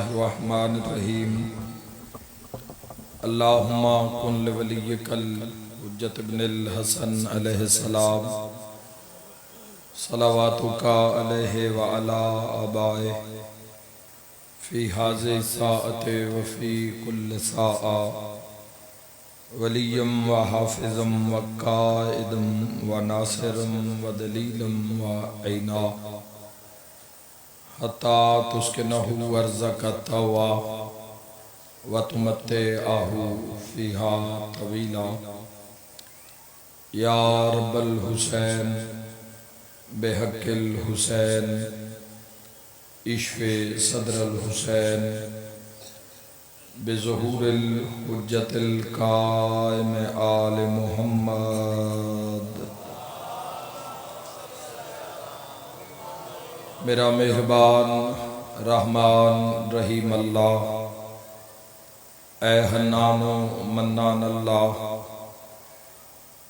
الرحمن الرحیم اللہم کن لولیک الحجت ابن الحسن علیہ السلام صلواتک علیہ وعلا آبائہ فی ہذہ الساعۃ وفی کل ساعہ ولیم وحافظا وقائدا وناصرا ودلیلا وعینا حتی تسکنہ ارضک طوعا وتمتعہ فیہا طویلا یا رب الحسین بحق الحسین اشف صدر الحسین بظہور الحجت القائم آل محمد۔ میرا مہربان رحمان رحیم اللہ، اے حنان و منان اللہ،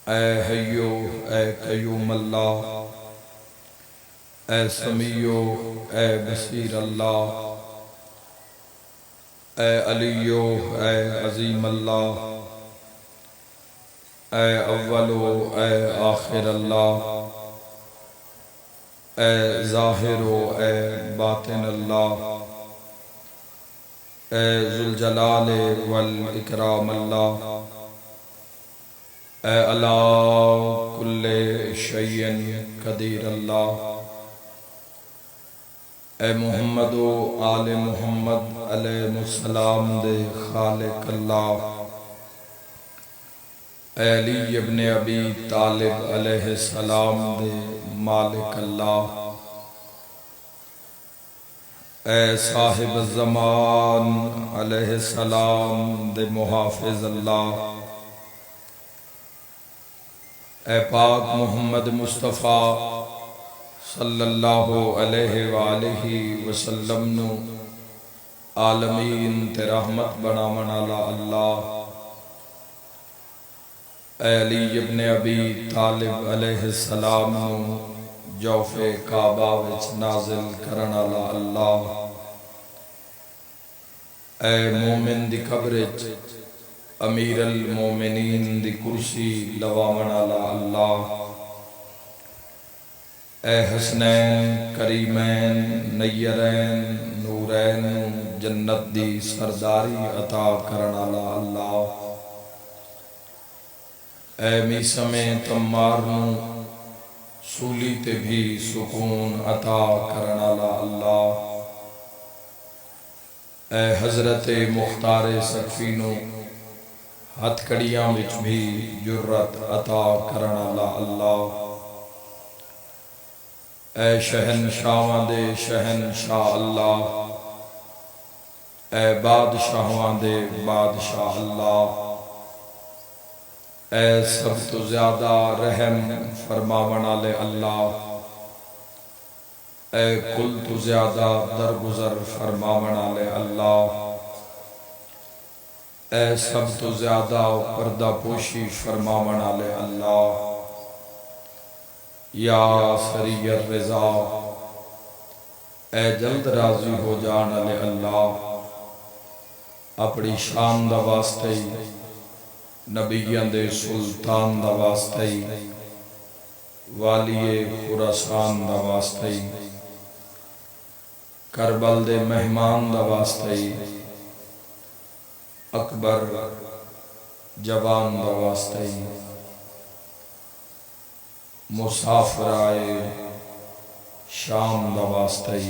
اے حیو اے قیوم اللہ، اے سمیع اے بصیر اللہ، اے علی اے عظیم اللہ، اے اول اے آخر اللہ، اے ظاہر اے باطن اللہ، اے ذوالجلال والاکرام اللہ، اے علی کل شیء قدیر اللہ، اے محمد و آل محمد علیہ السلام دے خالق اللہ، اے علی ابن ابی طالب علیہ السلام دے مالک اللہ، اے صاحب الزمان علیہ السلام دے محافظ اللہ، اے پاک محمد مصطفیٰ صلی اللہ علیہ وآلہ وسلم نو عالمین تے رحمت بناون والا اللہ، اے علی ابن ابی طالب علیہ السلام نو جوف کعبہ وچ نازل کرن والا اللہ، اے مومن دی قبر وچ امیر المومنین دی کرسی لواون والا اللہ، اے حسنین کریمین نیرین نورین جنت دی سرداری عطا کرن والا اللہ، اے میسم تمار نو سولی تے بھی سکون عطا کرن والا اللہ، اے حضرت مختار سقفی نو ہتھ کڑیاں وچ بھی جرت عطا کرن والا اللہ، اے شہنشاہاں دے شہنشاہ اللہ، اے بادشاہاں دے بادشاہ اللہ، اے سب تو زیادہ رحم فرماون والے اللہ، اے کل تو زیادہ درگزر فرماون والے اللہ، اے سب تو زیادہ پردہ پوشی فرماون والے اللہ، یا سری الرضا، اے جلد راضی ہو جان والے اللہ، اپنی شان دا واسطے نبیان دے سلطان دا واسطے والی خراسان دا واسطے کربل دے مہمان دا واسطے اکبر جوان دا واسطے مسافرائے شام دا واسطے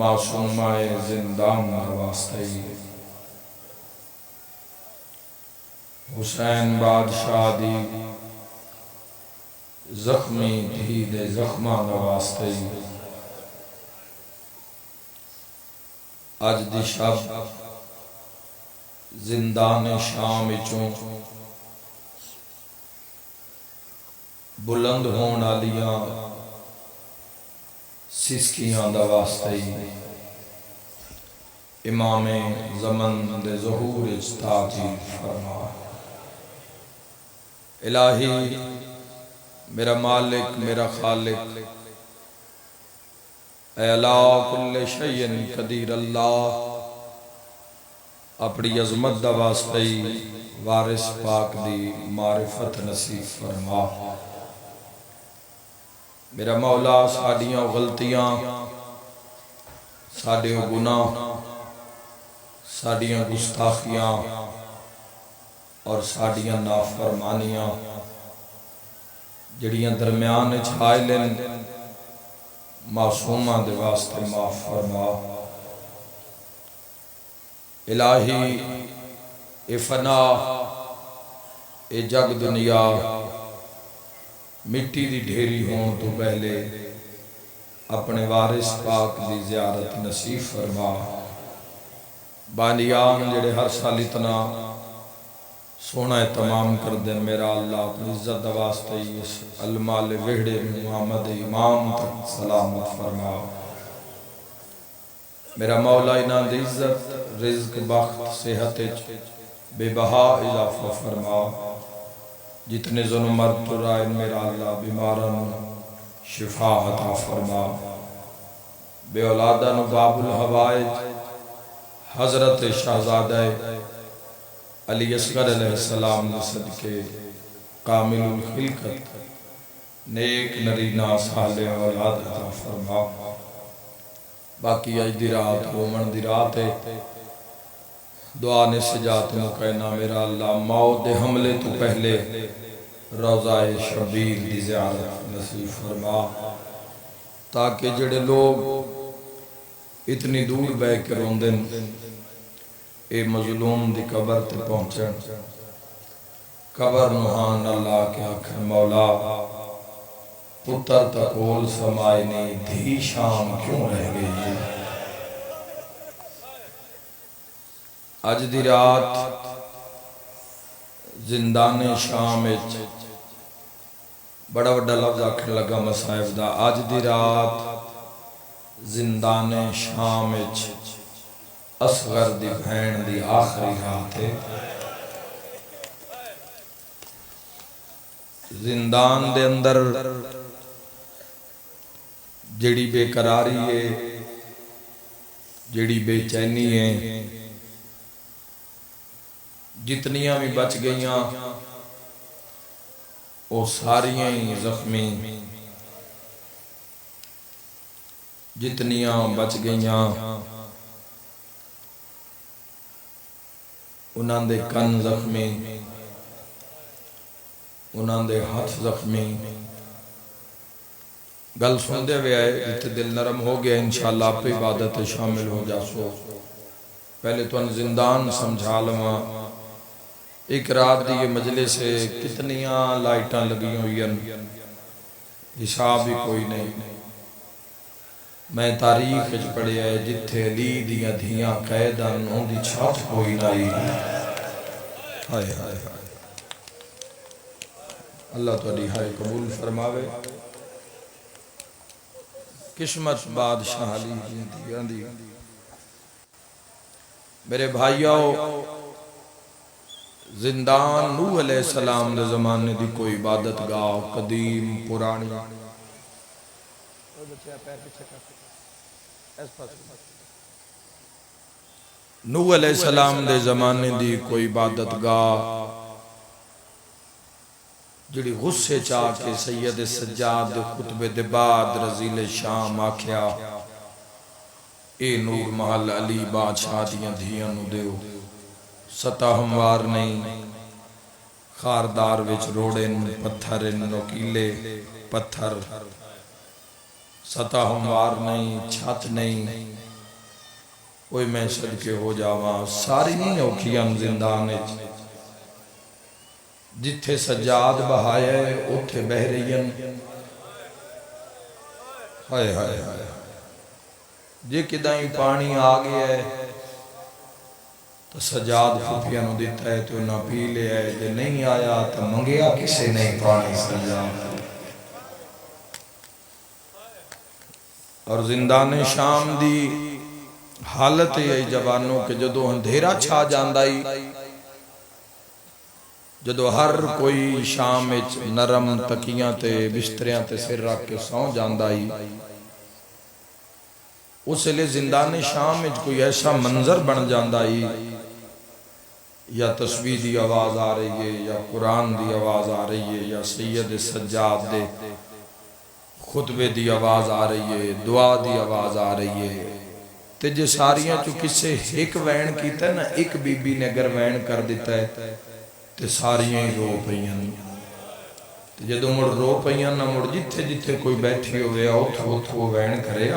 معصومائے زندان دا واسطے حسین بادشاہ دی زخمی دھی دے زخماں دا واسطے اج دی شب زندان شام وچوں بلند ہون والیاں سسکیاں دا واسطے امام زمن دے ظہور تاجیل فرما۔ الہی میرا مالک میرا خالق، اے علا کل شیء قدیر اللہ اپنی عظمت دا واسطے وارث پاک دی معرفت نصیب فرما۔ میرا مولا ساڈیاں غلطیاں، ساڈے گناہ، ساڈیاں گستاخیاں اور ساڈیاں نافرمانیاں جڑیاں درمیان چھائلن معصوماں دے واسطے معاف فرما۔ الہی اے فنا اے جگ دنیا مٹی دی ڈھیری ہون تو پہلے اپنے وارث پاک دی زیارت نصیب فرما۔ بانیان جڑے ہر سال اتنا سونا تمام کر دیں، میرا اللہ اپنی عزت واسطے اس المال وحڑے محمد امام تک سلامت فرما۔ میرا مولا انہاں دی عزت، رزق، بخت، صحت بے بہا اضافہ فرما۔ جتنے ظلم مرد تو رائے میرا اللہ بیمارن شفا عطا فرما۔ بے اولادن باب الحوائج حضرت شہزادہ علی اصغر علیہ السلام صدقے کامل الخلقت نیک نرینہ صالح اولاد عطا فرما۔ باقی اج دی رات رومن دی رات ہے، دعا نے سجات مکینہ میرا اللہ موت دے حملے تو پہلے روضہ شبیر دی زیارت نصیب فرما، تاکہ جڑے لوگ اتنی دور بے کے روندن اے مظلوم دی قبر تے پہنچن، قبر نوحان اللہ کے آخر مولا پتر تکول سمائے نہیں دھی شام کیوں رہ گئی۔ اج دی رات زندان شام بڑا بڑا لفظ آکھن لگا مصائب دا، اج دی رات زندان شام اصغر دی بہن دی آخری رات ہے۔ زندان دے اندر جڑی بے قراری ہے، جڑی بے چینی ہے، جتنیاں بھی بچ گئیاں وہ ساریاں ہی زخمی، جتنیاں بچ گئیاں انہاں دے کن زخمی، انہاں دے ہاتھ زخمی۔ گل سن دے ہوئے آئے جتے دل نرم ہو گیا، انشاءاللہ آپ عبادت شامل ہو جاسو۔ پہلے تو ان زندان سمجھا لما، ایک رات دی یہ مجلس سے کتنیاں لائٹاں لگی ہوئی ہیں، حساب ہی کوئی نہیں۔ میں تاریخ اچ پڑھے ہے جتھے علی دیاں دھیاں قیداں ان دی چھت کوئی نائی۔ ہائے ہائے ہائے، اللہ تو ہائے قبول فرماوے۔ قسمت بادشاہ علی دیاں دی۔ میرے بھائیوں، زندان نوح علیہ السلام دے زمانے دی کوئی عبادت گاہ قدیم پرانی، نوح علیہ السلام دے زمانے دی کوئی عبادت گاہ جڑی غصے چاہ کے سید سجاد خطبے دے بعد رزیل شام آکھیا اے نور محل علی بادشاہ دیاں دھیاں نو دیو، سطح ہموار نہیں، خاردار وچ روڑن پتھر نوکیلے پتھر، سطح ہموار نہیں، چھت نہیں۔ کوئی میں صدقے ہو جاواں ساری نہیں اوکھیاں زندان جتھے سجاد بہائے اتھے بہ رہی ہیں۔ ہائے ہائے ہائے، جے کدائیں پانی آگیا ہے تو سجاد پھوپیاں نو دیتا ہے تو نہ پی لے ہے، جے نہیں آیا تو منگیا کسے نہیں پانی سجاد۔ اور زندان شام دی حالت ہے جوانوں کے جدو اندھیرا چھا جاندائی، جدو ہر کوئی شام نرم تکیاں تے بستریاں تے سر رکھ کے سو جاندائی، اس لیے زندان شام میں کوئی ایسا منظر بن جاندہ ہی یا تسبیح دی آواز آ رہی ہے یا قرآن دی آواز آ رہی ہے یا سید سجاد دے خطبے دی آواز آ رہی ہے دعا دی آواز آ رہی ہے تے جے ساریاں چو کسے ایک وین کیتا ہے نا ایک بی بی نے اگر وین کر دیتا ہے تے ساریاں ہی رو پئیاں تے جدو مڑ رو پئیاں نہ مڑ جتھے جتھے کوئی بیٹھی ہوئے اتھو وین کرے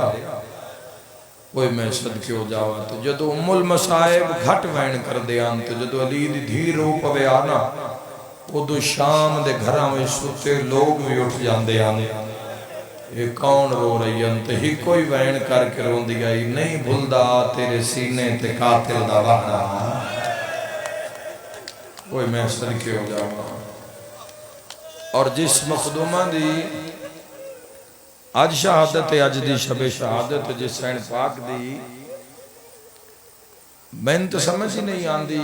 کوئی میں صدقے ہو جاوا تو جدو ام المصائب گھٹ وین کر دیا تو جدو علی دی دھی رو پوے آنا وہ دو شام دے گھراں میں ستے لوگ بھی اٹھ جاندے آنے یہ کون رو رہی انت ہی کوئی وین کر کے رون دی گئی نہیں بھلدا تیرے سینے تے قاتل دا وحنا کوئی میں صدقے ہو جاوا اور جس مخدومہ دی آج شہادت آج دی شب شہادت جس سین پاک دی میں تو سمجھ ہی نہیں آندی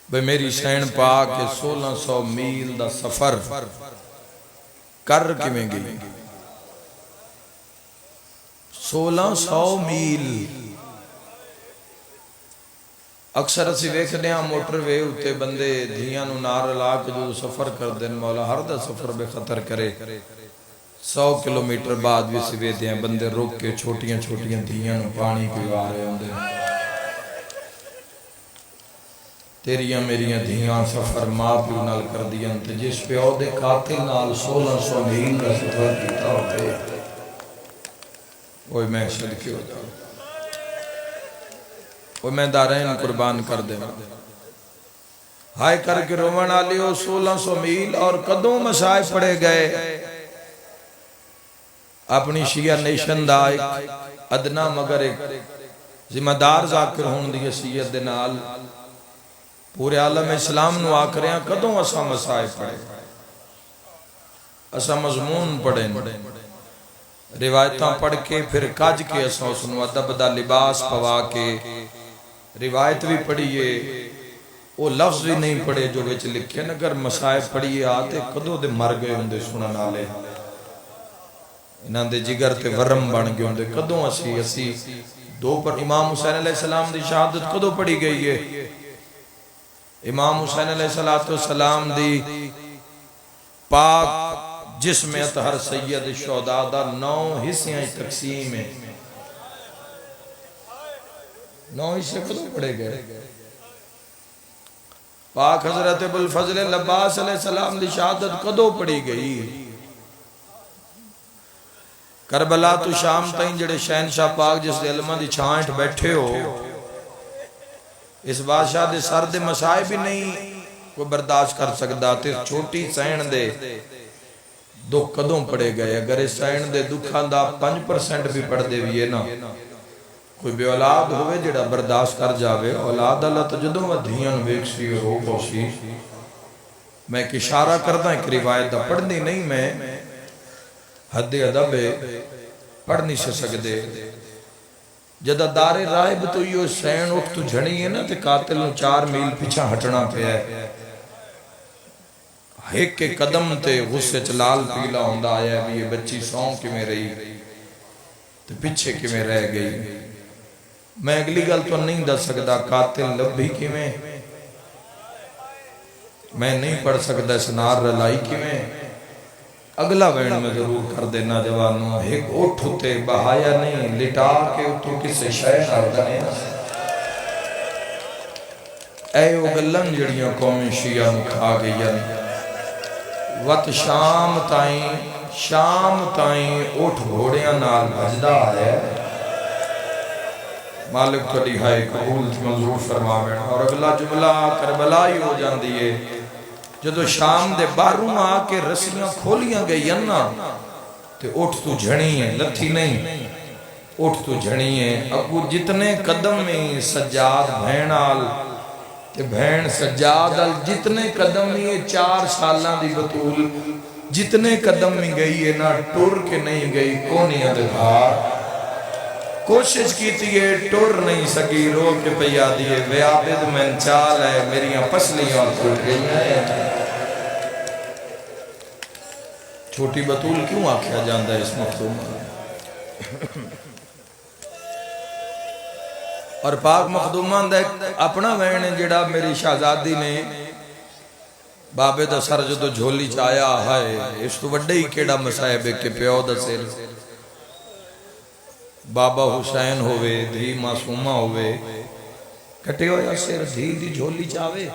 بے میری سین پاک 1600 میل دا سفر کر کی میں گئی 1600 میل اکثر اسی ویکھنے ہاں موٹر وے ہوتے بندے دھیاں نو نار لا کے جو سفر کر دیں مولا ہر دا سفر بے خطر کرے 100 کلومیٹر بعد بھی سوے دیں بندے روک کے چھوٹیاں چھوٹیاں دھیاں نو پانی کوئی آ رہے ہوں دے تیریاں میریاں دھیاں سفر ماں پیو نال کر دیاں تے جس پہ او دے قاتل نال 1600 میل کا سفر کیتا ہوتے وہی میں صدقے ہو جاؤں وہی میں دارین قربان کر دے ہائے کر کے رومن آلیو 1600 میل اور قدوں مسائے پڑے گئے اپنی شیعہ نیشن دا ایک ادنا مگر ایک ذمہ دار ذاکر ہون دی حیثیت دے نال پورے عالم اسلام نو آکریاں کدوں اسا مسائے پڑے اسا مضمون پڑھیں روایتاں پڑھ کے پھر کج کے اسا اس نو ادب دا لباس پوا کے روایت بھی پڑھیے وہ لفظ بھی نہیں پڑھے جو وچ لکھے اگر مسائے پڑھیے آتے کدوں دے مر گئے ہوں دے سنن والے انہاں دے جگر تے ورم بن گئے ہوں دے کدوں اسی دو پر امام حسین علیہ السلام دی شہادت کدوں پڑھی گئی ہے امام حسین علیہ السلام دی پاک جسم اطہر سید شہداء دا 9 حصیاں تقسیم ہے 9 حصے کدوں پڑھے گئے پاک حضرت ابوالفضل العباس علیہ السلام دی شہادت کدوں پڑھی گئی کربلا تو شام تائیں جڑے شہنشاہ پاک جس دے علمہ دی چھانٹ بیٹھے ہو اس بادشاہ دے سر دے مسائے بھی نہیں کوئی برداشت کر سکتا تے چھوٹی سین دے دو قدوں پڑے گئے اگر اس سین دے دکھان دا 5% بھی پڑھ دے بھی ہے نا کوئی بے اولاد ہوئے جڑا برداشت کر جاوے اولاد اللہ تجدوں و دھیان ویکسی ہو پوسی میں ایک اشارہ کردہ ایک روایت دا پڑھنی نہیں میں حد ادب پڑھ نہیں سے سکتے جدہ دار رائب تو یہ سین اٹھ تو جھڑی ہے نا تے قاتل نو 4 میل پیچھا ہٹنا پہ ہے ایک کے قدم تے غصے چلال پیلا ہوندہ آیا ہے یہ بچی سون کی میں رہی تے پیچھے کی میں رہ گئی میں اگلی گل تو نہیں دس سکتا قاتل لبھی کی میں نہیں پڑھ سکتا اس نار رلائی کی میں اگلا وین میں ضرور کر دینا جوانوں ایک اٹھ ہوتے بہایا نہیں لٹا کے اتو کسے شہن آردنے اے اگلن جڑیاں قومی شیعہ کھا گئی وقت شام تائیں اٹھ گھوڑیاں نال بھجدہ ہے مالک تو لہائے قبول منظور فرما بینا اور اگلا جملہ کربلائی ہو جان دیئے جدو شام دے باہروں آ کے رسیاں کھولیاں گئی نا تے اٹھ تو جھڑی ہیں لتھی نہیں اٹھ تو جھڑی ہیں ابو جتنے قدم میں سجاد بھین آل تے بھین سجاد آل جتنے قدم میں 4 سالاں دی بطول جتنے قدم میں گئی ہے نا ٹور کے نہیں گئی کونی ادھار کوشش کی تھی ٹور نہیں سکی رو کے پیا دیئے وے عابد میں چال ہے میریاں پسلیاں ٹوٹ گئی ہیں چھوٹی بطول کیوں آکھیا جاندہ ہے اس مخدوم اور پاک مخدومان دا اپنا وین جڑا میری شہزادی نے بابے دا سر جدو جھولی چایا ہے اس تو وڈے ہی کیڑا مسائب ہے کہ پیو دا سر بابا حسین ہوئے دھی معصومہ ہوئے کٹے ہویا سر دھی دی جھولی چاوے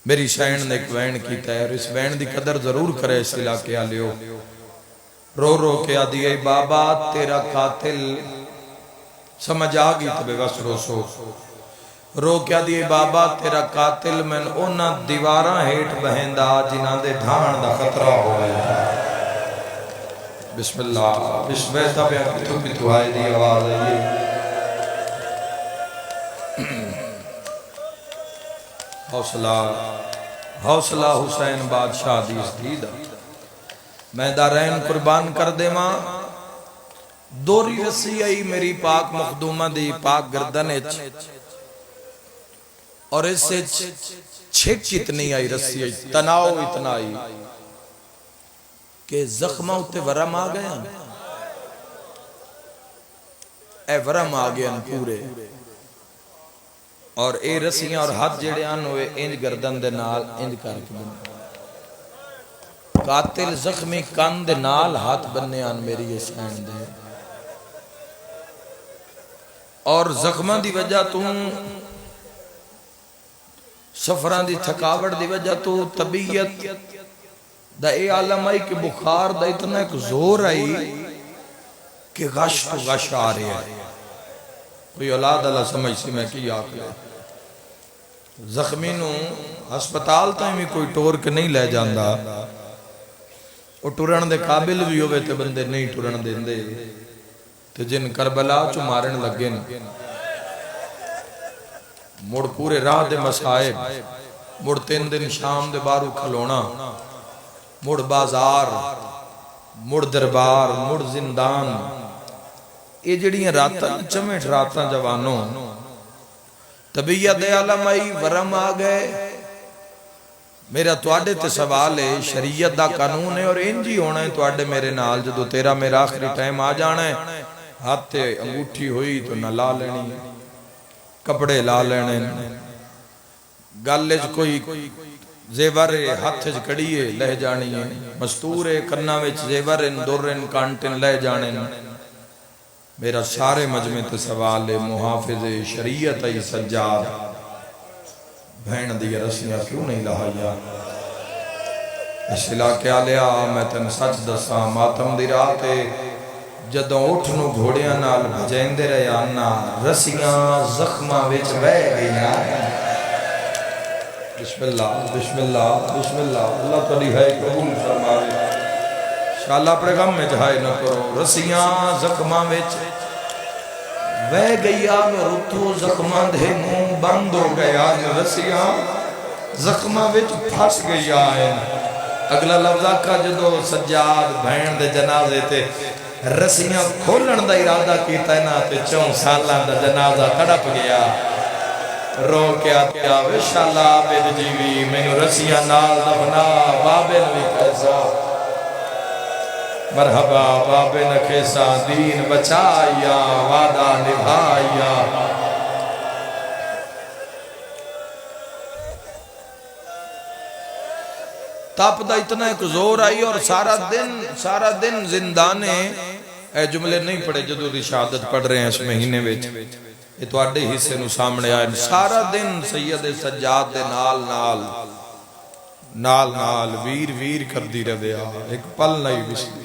میری شہن نے ایک وین کیتا ہے اور اس وین دی قدر ضرور کرے اس علاقے آلیو رو رو کے آدھی بابا تیرا قاتل سمجھ آگی تو بے بس رو سو رو کیا دیئے بابا تیرا قاتل میں اونا دیواراں ہیٹ بہندہ جنہاں دے ڈھان دا خطرہ ہوئے بسم اللہ بسم اللہ بیان کی تو آئے دی آواز ہے حوصلہ حسین بادشاہ دیس دیدہ میں دارین قربان کر دے ماں دوری رسی آئی میری پاک مخدومہ دی پاک گردن اور اس سے چھک اتنی آئی رسی آئی تناؤ اتنا آئی کہ زخمہ اتے ورم آ گیا اے ورم آ گیا پورے اور اے رسیاں اور ہاتھ جڑے آن ہوئے انج گردن دے نال انج کر کے بنے قاتل زخمی کان دے نال ہاتھ بننے آن میری یہ سین دے اور زخمہ دی وجہ تو سفران دی تھکاوٹ دی وجہ تو طبیعت دا اے عالم آئی کہ بخار دا اتنا ایک زور آئی کہ غش تو غش آ رہے ہیں کوئی اولاد اللہ سمجھ سی میں کی آکے زخمینوں ہسپتال تاں میں کوئی ٹور کے نہیں لے جاندہ وہ ٹورن دے قابل بھی ہوئے تے بندے نہیں ٹورن دے دے تے جن کربلا چو مارن لگے مڑ پورے راہ دے مسائب مڑ 3 دن شام دے بارو کھلونا مڑ بازار مڑ دربار مڑ زندان یہ جڑیاں راتاں چمیٹ راتاں جوانوں طبیعت عالم آئی ورم آ گئے میرا توڑے تے سوال ہے شریعت دا قانون ہے اور انجی ہونا ہے توڑے میرے نال جدو تیرا میرا آخری ٹائم آ جانا ہے ہاتھ تے انگوٹھی ہوئی تو نہ لا لینی کپڑے لا لینے گالج کوئی زیور ہاتھ کڑیے لہ جانی ہے مستور کرنا وچ زیور دورن کانٹن لہ جانے میرا سارے مجمع تے سوال ہے محافظ شریعت ای سجاد بہن دی رسیاں کیوں نہیں لہایا اس علاقے آلیا میں تن سچ دسا ماتم دی راتے جدوں اٹھنو گھوڑیاں نال بھجین دے رہے آنا رسیاں زخمہ وچ بہ گیا بسم اللہ بسم اللہ بسم اللہ اللہ تعالی ہے قبول فرمائے انشاءاللہ اپنے غم میں جہائے نہ کرو رسیاں زخمہ وچ بہ گیا رتو زخمہ دے منہ بند ہو گیا رسیاں زخمہ وچ پھس گیا ہے اگلا لفظہ کا جدو سجاد بہن دے جنازے تے رسیاں کھولن دا ارادہ کیتا ہے نا تے 4 سالاں دا جنازہ تڑپ گیا رو کے آتیا وشاللہ عابد جیوی میں رسیاں نال دفنا بابے نوی کیسا مرحبا بابے نکیسا دین بچایا وعدہ نبھایا تاپ دا اتنا ایک زور آئی اور سارا دن زندانے اے جملے نہیں پڑے جدو دی شہادت پڑھ رہے ہیں اس مہینے ویچ یہ تو آڈے حصے نو سامنے آئے سارا دن سید سجاد دے نال ویر ویر کر دی رہے ایک پل نہیں بسی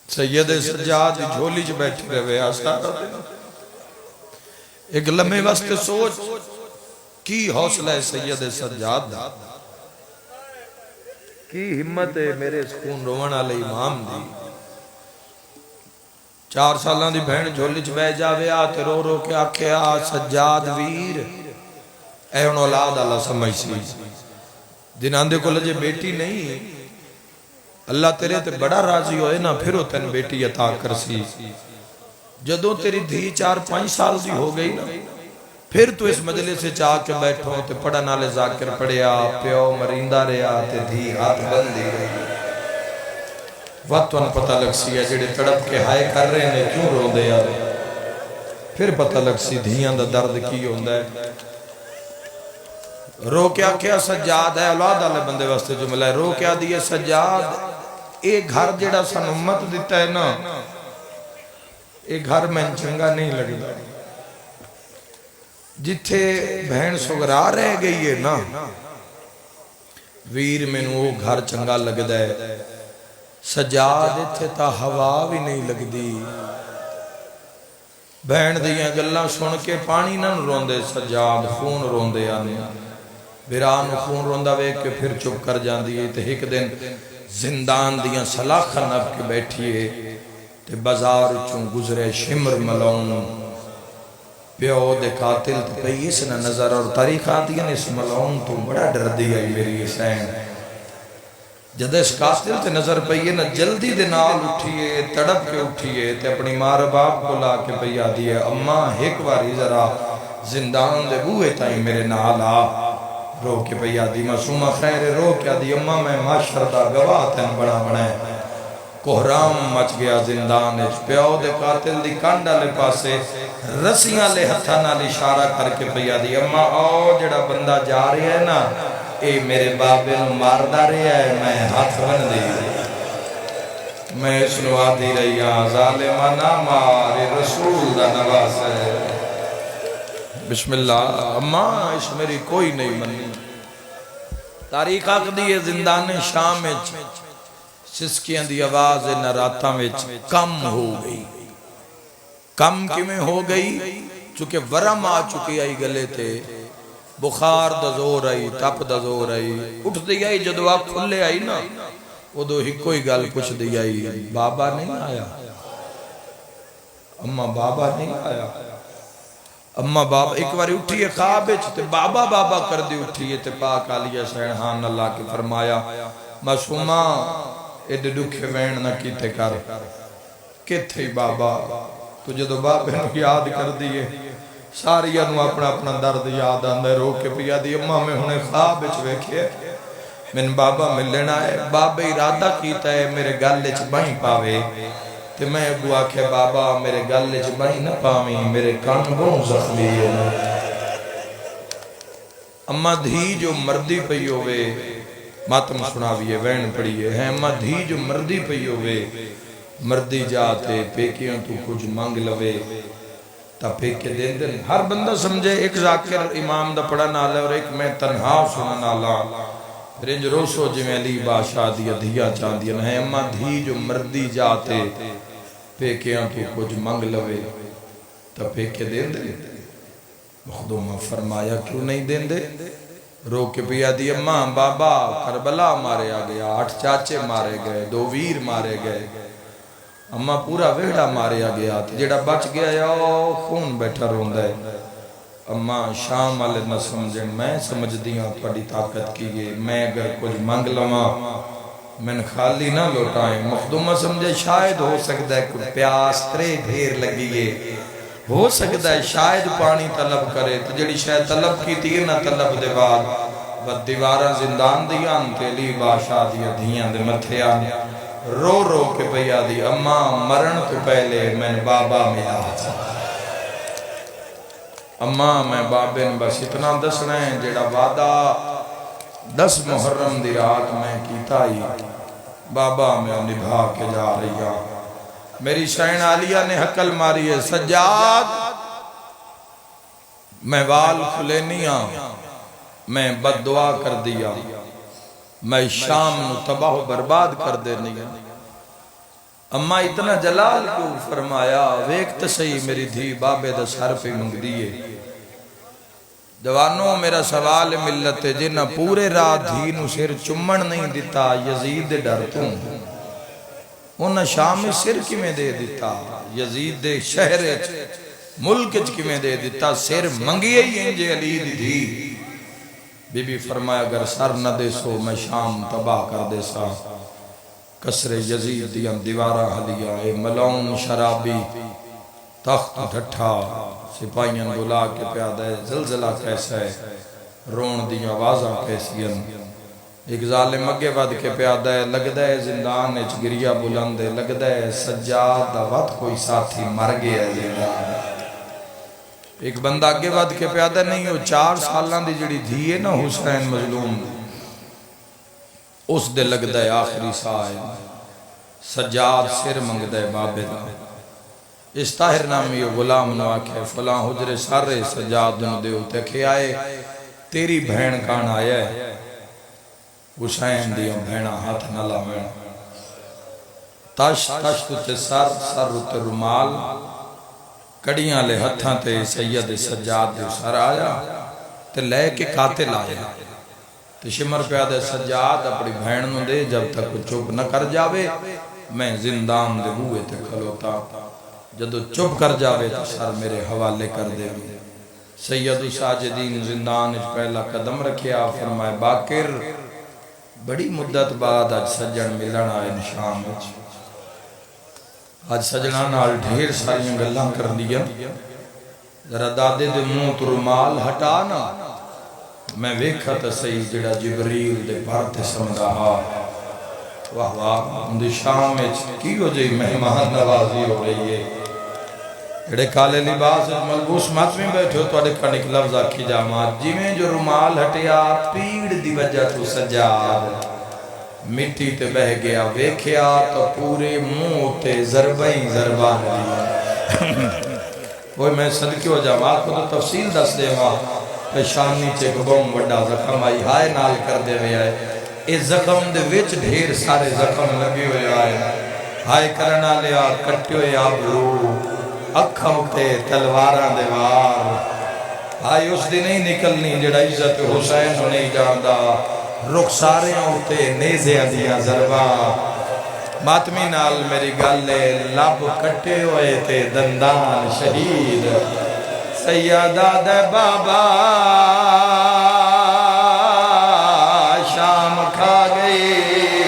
سید سجاد جھولی جو بیٹھ رہے سارا دن ایک لمحے واسطے سوچ کی حوصلہ ہے سید سجاد دا کی ہمت ہے میرے سکون روان علی امام دی 4 سالان دی بہن جھولی چ بہ جاوے آتے رو رو کے آکھیا سجاد ویر اے ان اولاد اللہ سمجھ سی جنہاں دے کو لجے بیٹی نہیں اللہ تیرے تے بڑا راضی ہوئے نا پھر تین بیٹی عطا کر سی جدوں تیری دھی 4-5 سال دی ہو گئی نا پھر تو اس مجلس سے چاہ کے بیٹھو تے پڑھا نالے ذاکر پڑھیا پیو مریندہ رہا تے دھی ہاتھ بندی رہی وقت ان پتہ لگ سی ہے جڑے تڑپ کے ہائے کر رہے ہیں کیوں رو دے یار پھر پتہ لگ سی دھیاں دا درد کی ہوندہ ہے رو کیا کیا سجاد ہے اولاد آلے بندے واسطے جملہ ہے رو کیا دیئے سجاد ایک گھر جڑا سن امت دیتا ہے نا ایک گھر میں چنگا نہیں لگتا جتھے بہن سگرا رہ گئی ہے نا ویر میں وہ گھر چنگا لگتا ہے سجاد اتھے تا ہوا بھی نہیں لگ دی بہن دیاں گلہ سن کے پانی نہ روندے سجاد خون روندے آنے بیران خون روندہ وے کے پھر چپ کر جان دیئے تے ایک دن زندان دیاں سلاخہ نب کے بیٹھئے تے بازار چون گزرے شمر ملون پیو دے قاتل تے پہی اس نے نظر اور تاریخ آتی ہے اس ملون تو بڑا ڈر دیا میری حسین جد اس قاتل تے نظر پہی نا جلدی دے نال اٹھئے تڑپ کے اٹھئے تے اپنی مار باپ کو لا کے پہی آدھی ہے اممہ ایک باری ذرا زندان دے بوئے تائیں میرے نال آ رو کے پہی آدھی معصومہ خیر رو کے آدھی اممہ میں معاشر دا گواہ تین بڑا بڑھائیں کوہرام مچ گیا زندان اچ پیو دے قاتل دی کانڈا لے پاسے رسیاں لے ہتھا نال اشارہ کر کے پیا دی اممہ آؤ جڑا بندہ جا رہی ہے نا اے میرے بابے نو ماردہ رہی ہے میں ہاتھ بن دی میں سنوا دی رہی ہاں ظالمہ نہ مارے رسول دا نواز ہے بسم اللہ اممہ اس میری کوئی نہیں منی تاریخ آکھ دیئے زندان شام اچ سسکیاں دی آواز نراتاں وچ کم ہو گئی کم کی میں ہو گئی چونکہ ورم آ چکی آئی گلے تھے بخار دزور آئی تپ دزور آئی اٹھ دی آئی جدو آپ کھلے آئی نا وہ دو ہی کوئی گل پوچھ دی آئی بابا نہیں آیا اممہ بابا نہیں آیا اممہ بابا ایک باری اٹھئے خواب تے بابا بابا کر دی اٹھئے تے پاک علیہ سینحان اللہ کی فرمایا معصومہ ایڈے دکھے وین نہ کیتے کر کتھے بابا تو جدو بابے نو یاد کر دیئے ساری انو اپنا اپنا درد یاد آندے رو کے پیا دی اممہ میں انہیں خواب اچ ویکھے من بابا ملنا ہے بابا ارادہ کیتا ہے میرے گل اچ بائیں پاوے تے میں ابو آکھے بابا میرے گل اچ بائیں نہ پاویں میرے کان بہوں زخمی ہے اممہ دھی جو مردی پئی ہوئے ماتم سناویے وین پڑیے ہیں اممہ دھی جو مردی پئی ہوئے مردی جاتے پیکیاں تو کچھ مانگ لوے تا پیکے دین دن ہر بندہ سمجھے ایک ذاکر امام دا پڑھا نالا اور ایک میں تنہا سنا نالا پھر انج روسو جو میں علی بادشاہ دیا دھیا چاند دیا ہے اممہ دھی جو مردی جاتے پیکیاں تو کچھ مانگ لوے تا پیکے دین دن مخدومہ فرمایا کیوں نہیں دین دے رو کے پیا دی اممہ بابا کربلا مارے آگیا 8 چاچے مارے گئے 2 ویر مارے گئے اممہ پورا ویڑا مارے آگیا جیڑا بچ گیا یا خون بیٹھا رون دے اممہ شام والے نہ سمجھیں میں سمجھ دیاں پڑی طاقت کیے میں اگر کچھ مانگ لما میں خالی نہ لوٹائیں مخدومہ سمجھے شاید ہو سکتا ہے کوئی پیاس ترے ڈھیر لگیے ہو سکتا ہے شاید پانی طلب کرے تو جڑی شاید طلب کی تھی نہ طلب دے بعد بد دیوارہ زندان دیاں تیلی بادشاہ دیا دھیاں دے متھیاں رو رو کے پیا دی اممہ مرن تو پہلے میں بابا ملا تھا اممہ میں بابے نے بس اتنا دسنا ہے جڑا وعدہ 10 محرم دی رات میں کیتا ہی بابا میں نبھا کے جا رہی میری شہن عالیہ نے حقل ماری ہے سجاد میں وال کھلینیاں میں بد دعا کر دیا میں شام نو تباہ و برباد کر دینیا اممہ اتنا جلال کو فرمایا ویکت صحیح میری دھی بابے دا سر پہ منگ دیئے جوانوں میرا سوال ملت جنہ پورے رات دھی نو سر چمن نہیں دیتا یزید ڈرتوں انہا شام سر کی میں دے دیتا یزید دے شہر ملک کی میں دے دیتا سر منگیے ہی انجے علی دی بی بی فرمایا اگر سر نہ دے سو میں شام تباہ کر دے سا کسر یزید دیاں دیوارہ حلیہ اے ملون شرابی تخت ڈھٹھا سپاہیاں بلا کے پیادہ ہے زلزلہ کیسا ہے رون دیاں آوازہ کیسی ہیں ایک ظالم اگے ود کے پیادہ ہے لگدا ہے زندان اچ گریا بلند ہے لگدا ہے سجاد دا ود کوئی ساتھی مر گیا ہے زندان ایک بندہ اگے ود کے پیادہ نہیں ہو 4 سالاں دی جڑی دھی ہے نا حسین مظلوم اس دے لگدا ہے آخری ساہ ہے سجاد سر منگدا ہے بابے دا اس طاہر نامی غلام نو آکھے فلاں حجرے سارے سجاد نو دے ہوتے کہ آئے تیری بہن کان آیا ہے حسین دیوں بہنہ ہاتھ نہ لاویں تش تے سر تے رومال کڑیاں لے ہتھاں تے سید سجاد دے سر آیا تے لے کے قاتل آیا تے شمر پیادہ سجاد اپنی بہن نو دے جب تک چپ نہ کر جاوے میں زندان دے بوئے تے کھلوتا جدو چپ کر جاوے تو سر میرے حوالے کر دے سید ساجدین زندان اچ پہلا قدم رکھیا فرمائے باکر بڑی مدت بعد آج سجن ملن آئے شام اچ آج سجنہ نال ڈھیر ساری گلاں کر دیا ذرا دادے دے منہ تو رومال ہٹانا میں ویکھا تا صحیح جڑا جبریل دے بھرتے سمجھا واہ واہ اندی شام اچ کی ہو جائی مہمان نوازی ہو رہی ہے جڑے کالے لباس ملبوس مات میں بیٹھے ہو تو اڑے کنک لفظ آکھی جامات جی میں جو رومال ہٹیا پیڑ دی وجہ تو سجاد مٹی تے بہ گیا ویکھیا تو پورے منہ تے ضربیں ضربان دیا وہ میں صدقی ہو جامات کو تو تفصیل دس دے ماں پیشان نیچے کو بہم وڈا زخم آئی ہائے نال کر دے ہوئے آئے اس زخم دے وچ ڈھیر سارے زخم لگے ہوئے آئے ہائے کرنا لیا کٹے ہوئے آبرو اکھم تے تلواراں دیوار ہائے اس دی نہیں نکلنی جڑا عزت حسین نہیں جاندہ رخ سارے ہوتے نیزے دیا ضرباں ماتمی نال میری گالے لب کٹے ہوئے تے دندان شہید سیدہ دے بابا شام کھا گئی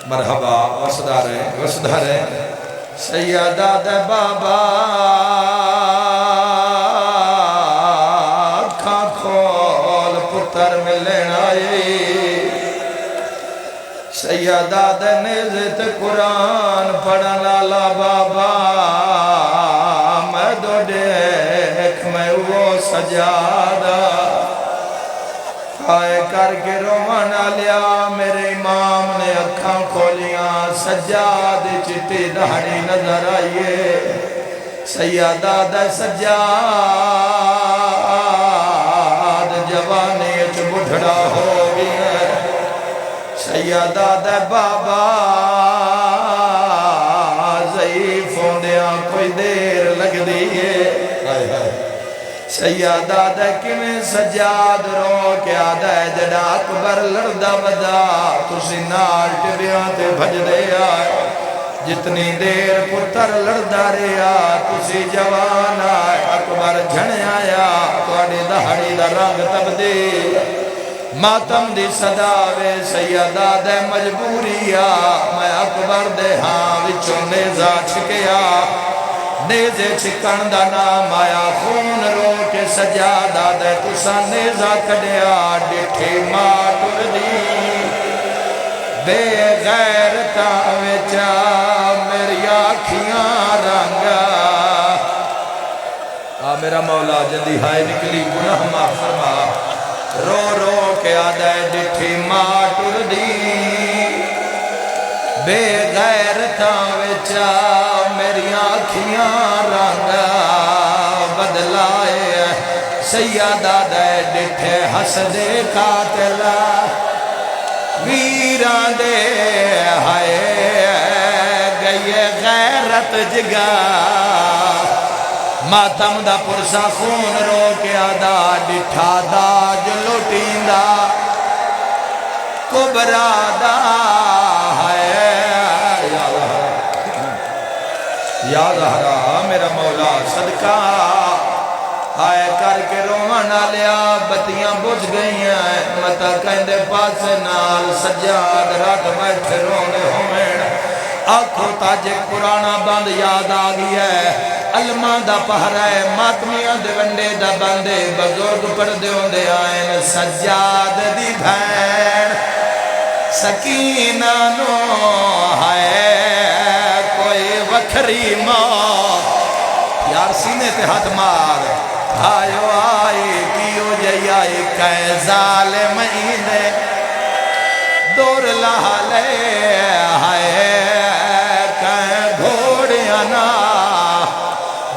مرحبا وسدہ رہے سیدہ دے بابا کھاں کھول پتر ملن آئی سیدہ دے نیزت قرآن پڑھن لالا بابا میں دو دیکھ میں وہ سجادہ آئے کر کے روانہ لیا میرے امام نے اکھاں کھولیاں سجاد چٹی دہڑی نظر آئیے سیدہ دے سجاد جوانی اچ بڑھڑا ہو گیا سیدہ دے بابا ضعیف ہوندیاں کوئی دیر لگ دیئے سیدہ دے کمیں سجاد رو کیا دے جڑا اکبر لڑدہ ودا تسی نال ٹبیاں تے بھج دے آئے جتنی دیر پتر لڑدہ رہا تسی جوان آئے اکبر جھنے آیا توڑی دہڑی دا رنگ تبدیل ماتم دی صداوے سیدہ دے مجبوریا میں اکبر دے ہاں وچوں نیزہ چھکیا نیزے چھکن دا نام آیا خون رو کے سجادہ دے تسا نیزہ کڑیا ڈٹھی ماٹر دی بے غیرتا وچا میری آکھیاں رنگا میرا مولا جدی ہائے نکلی گناہ معاف فرما رو رو کے آدھے ڈٹھی ماٹر دی بے غیرتا وچا میری آکھیاں رنگ بدلائے سیدہ دے ڈٹھے ہس دے قاتل ویران دے ہائے گئے غیرت جگا ماتم دا پرسا خون رو کے آدھا ڈٹھا دا جو لوٹین دا کبرا دا ہے یا زہرا میرا مولا صدقہ آئے کر کے روانہ لیا بتیاں بجھ گئی ہیں متا کہندے پاس نال سجاد رات بیٹھے رونے ہومین آنکھوں تاجے پرانا بند یاد آگئی ہے علماء دا پہرا ہے ماتمیاں دے ونڈے دا بندے بزرگ پردے ہوندے آئین سجاد دی بھین سکینہ نو ہے کوئی وکھری ماں یار سینے تے ہاتھ مار آئیو آئی کیو جئی آئی کئے ظالم اینے دور لہالے آئے کئے گھوڑیانا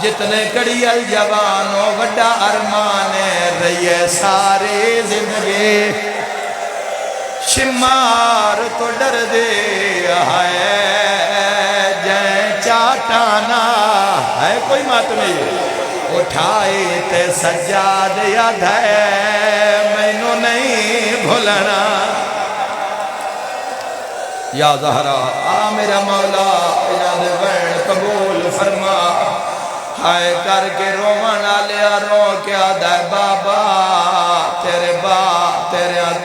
جتنے کڑی الجوانوں وڈا ارمانے رہیے ساری زندگی شمار تو ڈر دے ہے جائیں چاٹانا ہے کوئی مات نہیں اٹھائی تے سجاد یاد ہے مینوں نہیں بھولنا یا زہرا آ میرا مولا یاد وین قبول فرما ہائے کر کے رومنا لیا رو کیا دے بابا تیرے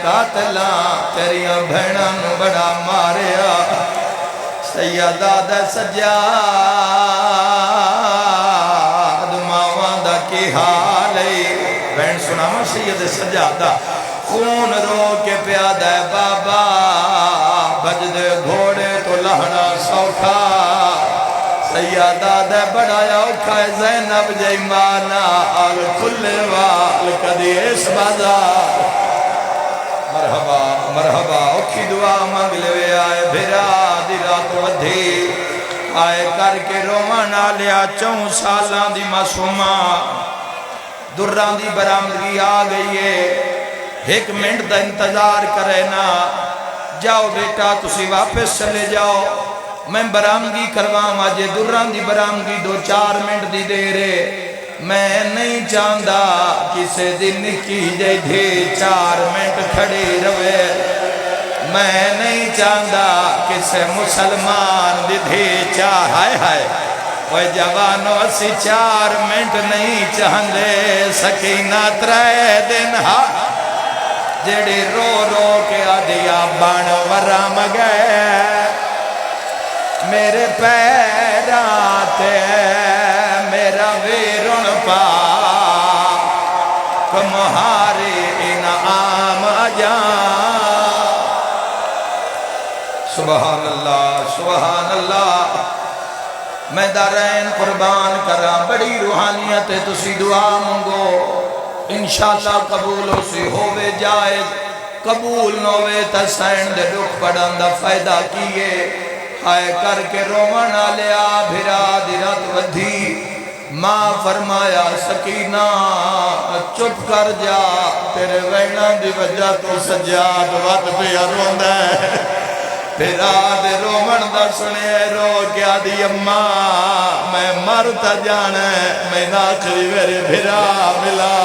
قاتلاں تیریاں بھیناں بڑا ماریا سیدہ دے سجاد ماواں دا کی حال بہن سناواں سید سجادہ خون رو کے پیادہ ہے بابا بج دے گھوڑے تو لہنا سوکھا سیادہ دے بڑایا اوکھا ہے زینب جیمانا آل کل وال قدیس بازار مرحبا مرحبا اوکھی دعا مانگ لے آئے بھرا دی رات ودھی آئے کر کے رومانا لیا 4 سالان دی معصومہ دران دی برامدگی آ گئی ہے 1 منٹ دا انتظار کرے نا جاؤ بیٹا تسی واپس چلے جاؤ میں برامدگی کرواں آجے دران دی برامدگی 2-4 منٹ دی دے رہے میں نہیں چاہندہ کسے دن کی جے دھے 4 منٹ کھڑے روے میں نہیں چاہندہ کسے مسلمان دی دھے چاہائے ہائے وہ جوانوں اسی 4 منٹ نہیں چاہندے سکینہ 3 دن جڑی رو رو کے آدیا بان ورام گئے میرے پیراتے میرا ویرن پا کمہاری انعام جان سبحان اللہ میں دارین قربان کرا بڑی روحانیت ہے تسی دعا مانگو انشاءاللہ قبول ہو سی ہووے جائز قبول نوے تسین دے رکھ پڑھن دا فائدہ کیے ہائے کر کے رومنا لیا بھرا دی رات ودھی ماں فرمایا سکینہ چپ کر جا تیرے وینا دی وجہ تو سجاد وقت پہ روند ہے بھرا دے رومن دا سنے رو کیا دی اماں میں مرتا جانا میں ناچری میرے بھرا ملا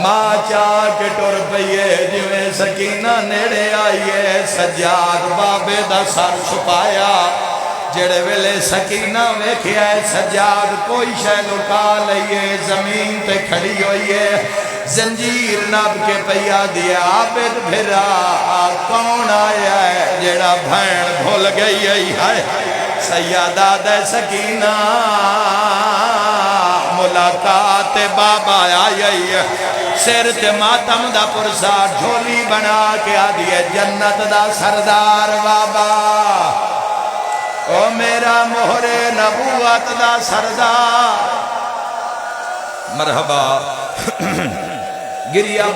ماں چاہ کے ٹور پئیے جویں سکینہ نیڑے آئیے سجاد بابے دا سر چھپایا جڑے ویلے سکینہ ویکھیا ہے سجاد کوئی شے لکا لئیے زمین تے کھڑی ہوئیے زنجیر ناب کے پیا دیا عابد بھرا کون آیا ہے جڑا بھین بھول گئی ہے سیادہ دے سکینہ ملاقات بابا آئی ہے سر تے ماتم دا پرسار جھولی بنا کے آدھی جنت دا سردار بابا او میرا مہر نبوت دا سردار مرحبا گریا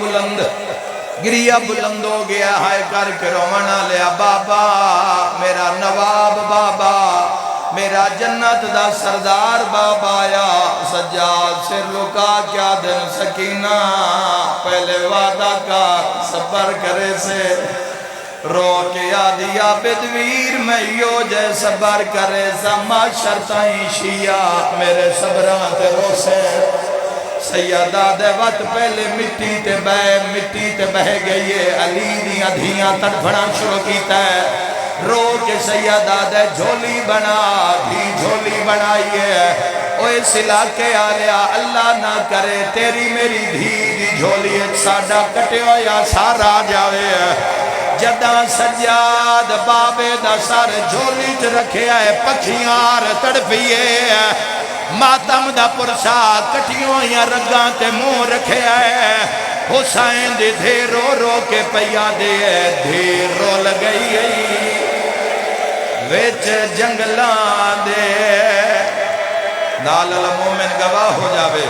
بلند ہو گیا ہے کر کے رومنا لیا بابا میرا نواب بابا میرا جنت دا سردار بابا آیا سجاد سر لکا کیا دن سکینہ پہلے وعدہ کا صبر کرے سے رو کے آدیا بدویر میں یو جے صبر کرے زما شرطائیں شیعہ میرے صبران تے رو سے سیدہ دے وقت پہلے مٹی تے بہ گئی ہے علی دیاں دھیاں تڑپڑا شروع کیتا ہے رو کے سیدہ دے جھولی بنا بھی جھولی بنائیے اوہ اس علاقے آلیا اللہ نہ کرے تیری میری دھی دی جھولی ایک ساڑھا کٹے ہو یا سارا جاوے جدہ سجاد بابے دا سارے جھولی چ رکھے آئے پکھیار تڑپیے ماتم دا پرسا کٹیوں یا رگاں تے منہ رکھے آئے حسین دی دھے رو رو کے پیا دے دھے رول گئی ویچ جنگلان دے نال المومن گواہ ہو جاوے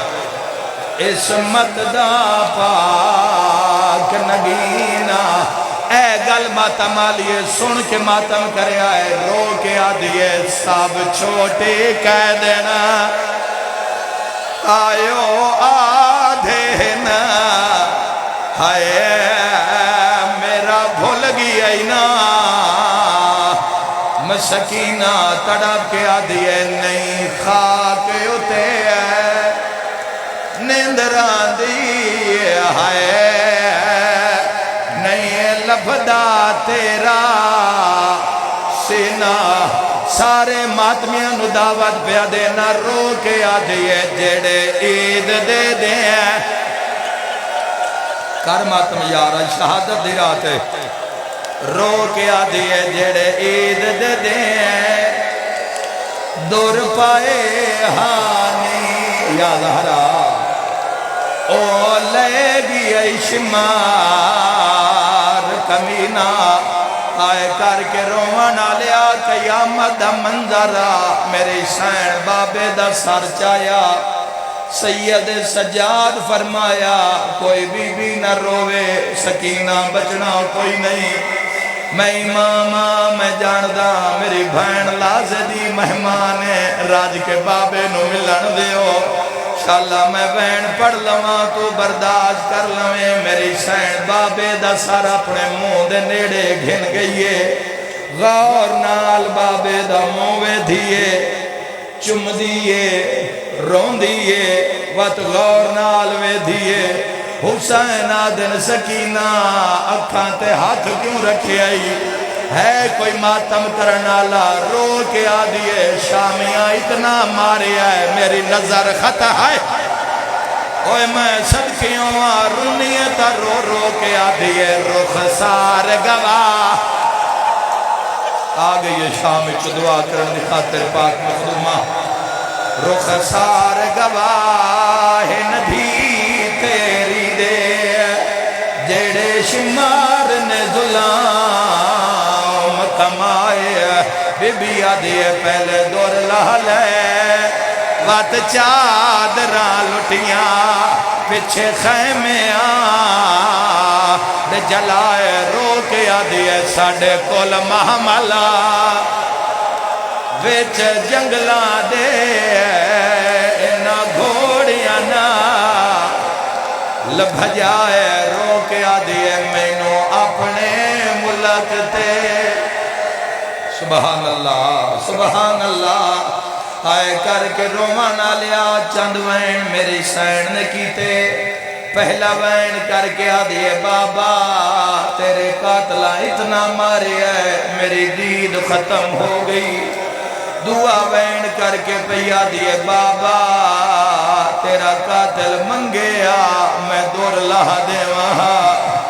اسمت دا پاک نگینا اے گل ماتم آلیے سن کے ماتم کرے آئے رو کے آدھیے سب چھوٹے کہہ دینا آئیو آدھے نا ہائے میرا بھول گیا نا مسکینہ تڑپ کے آدھیے نہیں خاک اتے نیندران دیئے ہائے نہیں لفدہ تیرا سینہ سارے ماتمیاں نو دعوت پہ دینا رو کے آدھیے جیڑے عید دے دیں کر ماتم یارا شہادت دی رات ہے رو کے آدھیے جیڑے عید دے دیں دور پائے ہانی یا زہرا او لے گی ای شمار کمینہ آئے کر کے رومانہ لیا قیامت دا منظرہ میرے حسین بابے دا سر چایا سید سجاد فرمایا کوئی بی نہ روے سکینہ بچنا کوئی نہیں میں امامہ میں جاندہ میری بھین لازدی مہمان راج کے بابے نو ملن دیو شاءاللہ میں بہن پڑھ لواں تو برداشت کر لویں میری سین بابے دا سر اپنے منہ دے نیڑے گھن گئیے غور نال بابے دا موے دھیے چم دیئے رون دیئے وقت غور نال وے دھیے حسین آدن سکینہ اکھاں تے ہاتھ کیوں رکھے آئی ہے کوئی ماتم کرنالا رو کے آدھیے شامیاں اتنا مارے آئے میری نظر خطا ہے اوہ میں صدقیوں رنیتا رو رو کے آدھیے رخ سار گواہ آگے یہ شام چو دعا کرن خاطر پاک مخدومہ رخ سار گواہ ندھی تیری دے جیڑے شمار نے ظلام کمائے بی بی آدھیے پہلے دور لہلے وات چادران لٹیاں پچھے خیمیاں دے جلائے رو کے آدھیے ساڑھے کول محملہ ویچ جنگلان دے اینا گھوڑیاں نا لبھجائے رو کے آدھیے مینو اپنے ملک تے سبحان اللہ سبحان اللہ آئے کر کے رومانہ لیا چند وین میری سین نے کیتے پہلا وین کر کے آدھیے بابا تیرے قاتلہ اتنا مارے ہے میری دید ختم ہو گئی دعا وین کر کے پہیا دیئے بابا تیرا قاتل منگیا میں دور لہا دے وہاں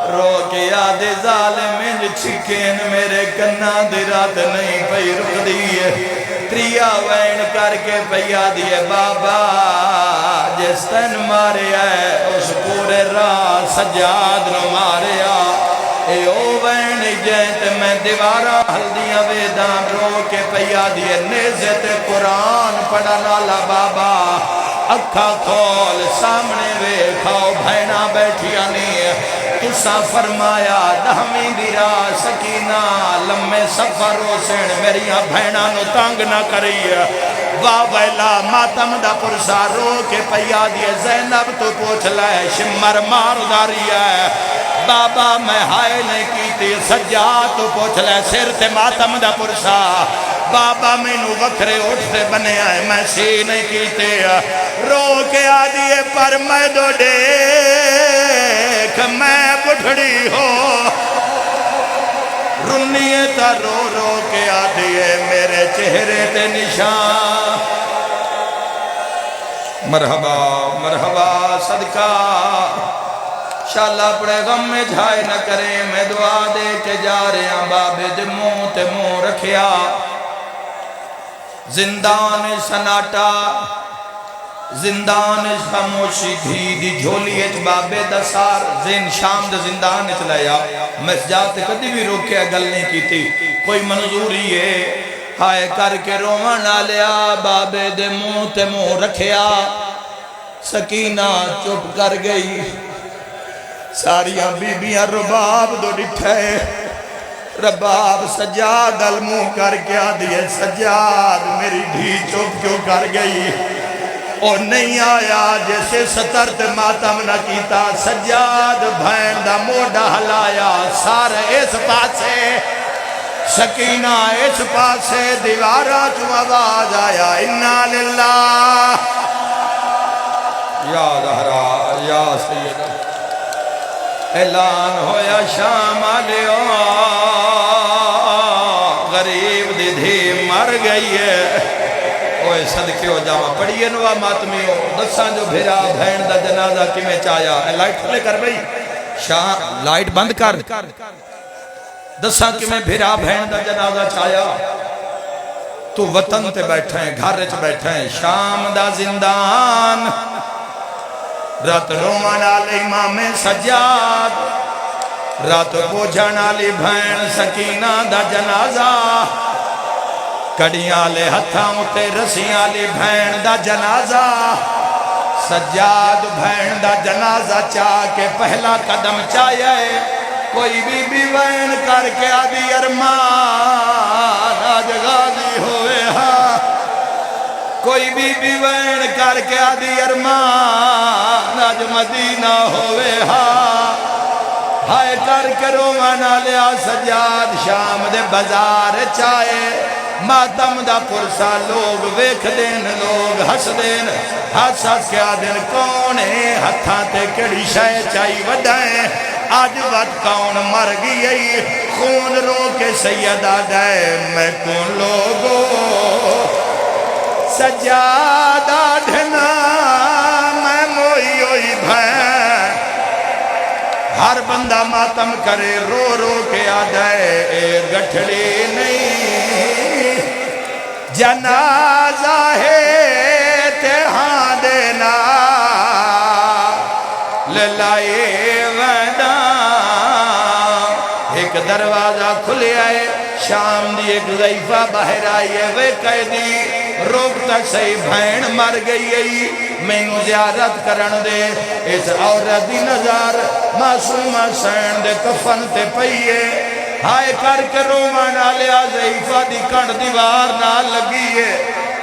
رو کے یاد ظالمین چھکین میرے کنہ دی رات نہیں پہی رک دیئے تریا وین کر کے پہیا دیئے بابا جس تن مارے آئے اس پورے راہ سجاد نو مارے آئے اے او وین جیت میں دیوارہ ہلدیاں ویدان رو کے پہیا دیئے نیزت قرآن پڑھا لالا بابا اکھا کھول سامنے وے کھاؤ بھائنا بیٹھیا نہیں تُسا فرمایا دہمی دیرا سکینہ لمے سفر روسن میریاں بھائنا نو تانگ نہ کری واویلا ماتم دا پرسا رو کے پہیا دیئے زینب تو پوچھ لائے شمر مار داری ہے بابا میں ہائے نہیں کیتی سجاد تو پوچھ لے سر تے ماتم دا پرسا بابا میں نو وکھرے اٹھتے بنے آئے میں سی نہیں کیتے رو کے آدھیے پر میں دو دیکھ میں بڑھڑی ہو رنیتا رو رو کے آدھیے میرے چہرے تے نشان مرحبا مرحبا صدقہ شاءاللہ اپنے غم میں جھائے نہ کریں میں دعا دے کے جا رہے ہیں بابے دے منہ تے منہ رکھیا زندان سناٹا زندان خاموشی دھی دی جھولی اچ بابے دا سار زین شام دے زندان اچ لیا مسجد کدی بھی روکیا گل نہیں کی تھی کوئی منظوری ہے ہائے کر کے رومن آلیا بابے دے منہ تے منہ رکھیا سکینہ چپ کر گئی ساریاں بیبیاں رباب دو ڈٹھے رباب سجاد المو کر کے آدھئے سجاد میری دھی چپ کیوں کر گئی اور نہیں آیا جیسے سترت ماتم نہ کیتا سجاد بھین دا موڑا ہلایا سارے اس پاسے سکینہ اس پاسے دیوارہ جو آواز آیا انا للہ یا زہرا یا سیدہ اعلان ہویا شام آلیو غریب دی دھی مر گئی ہے اوہ صدقے ہو جاما پڑھئے نوا ماتمی ہو دساں جو بھیرا بھین دا جنازہ کی میں چایا لائٹ کھلے کر بھئی شام لائٹ بند کر دساں کی میں بھیرا بھین دا جنازہ چایا تو وطن تے بیٹھے ہیں گھر چ بیٹھے ہیں شام دا زندان رات رومان آل امام سجاد رات پوچھن آلی بھین سکینہ دا جنازہ کڑیاں لے ہتھاں تے رسیاں لی بھین دا جنازہ سجاد بھین دا جنازہ چاہ کے پہلا قدم چاہیے کوئی بی وین کر کے آدھی ارمان آج غازی ہوئے ہاں کوئی بی وین کر کے آدھی ارمان آج مدینہ ہوئے ہاں ہائے کر کے رومانا لیا سجاد شام دے بازار چاہے ماتم دا پرسا لوگ ویکھ دین لوگ ہس دین ہس ہس کے آدھن کونے ہتھاں تے کڑی شائع چاہی وڈائیں آج وقت کون مر گئی خون رو کے سیدہ دائے میں کون لوگو سجادہ ڈھنا میں موئی ہوئی بھین ہر بندہ ماتم کرے رو رو کے آدھائے اے گٹھڑی نہیں جنازہ ہے تہاں دینا للائے ویدہ ایک دروازہ کھلے آئے شام دی ایک ضعیفہ باہر آئیے وہ قیدی روک تک صحیح بھین مر گئی میں زیارت کرن دے اس عورت دی نظر معصوم حسین دے کفن تے پئیے ہائے کر کے رومان آلیا ضعیفہ دی کنڈ دیوار نہ لگیے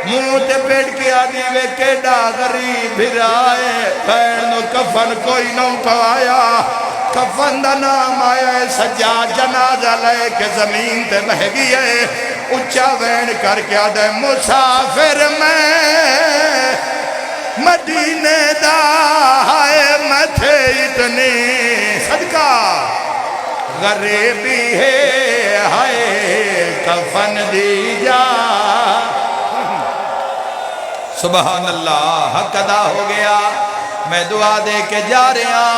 منہ تے پیٹ کے آدھی وے کیڑا غریب بھرائے بھین نو کفن کوئی نہ پوایا کفن دا نام آیا ہے سجاد جنازہ لے کے زمین تے مہگی ہے اچھا وین کر کے آدھے مسافر میں مدینے دا ہائے متھے اتنی صدقہ غریبی ہے ہائے کفن دی جا سبحان اللہ حق ادا ہو گیا میں دعا دے کے جا رہا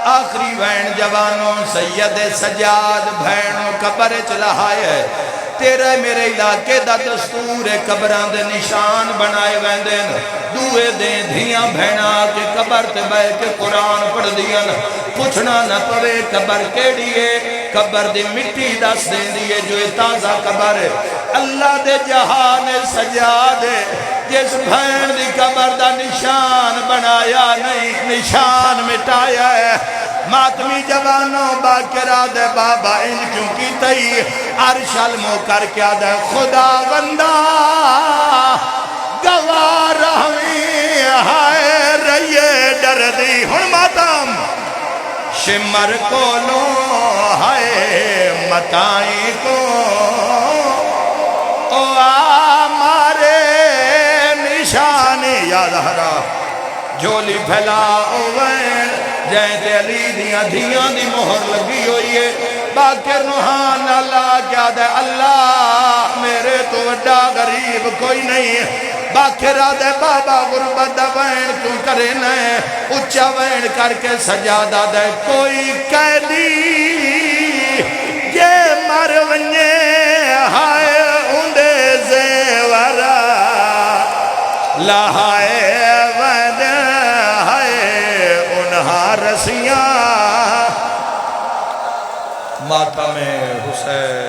آخری وین جوانوں سید سجاد بھینوں قبر چلہائے تیرے میرے علاقے دا دستور قبران دے نشان بنائے ویندین دوئے دیں دھیاں بھینا کے قبر تے بے کے قرآن پڑھ دیا پوچھنا نہ پوے قبر کیڑیے قبر دی مٹی دس دیں دیئے جو تازہ قبر اللہ دے جہان سجاد جس بھین دی قبر دا نشان بنایا نہیں نشان مٹایا ہے ماتمی جوانوں باکرہ دے بابا ان کیوں کی تئی عرش المو کر کیا دے خدا بندہ گوار ہمیں ہائے رہیے ڈر دی ہن ماتم شمر کو لو ہائے متائیں کو او آمارے نشانی یا زہرا جھولی پھیلا اوین جیتے علی دیاں دھیاں دی مہر لگی ہوئی ہے باکر نوحان اللہ کیا دے اللہ میرے تو وڈا غریب کوئی نہیں ہے باکر آدھے بابا غربت وین تو کرے نئے اچھا وین کر کے سجادہ دے کوئی قیدی یہ مر ونجے ہائے اندے زیورہ لہائے ود ہے انہاں رسیاں، ماتم حسین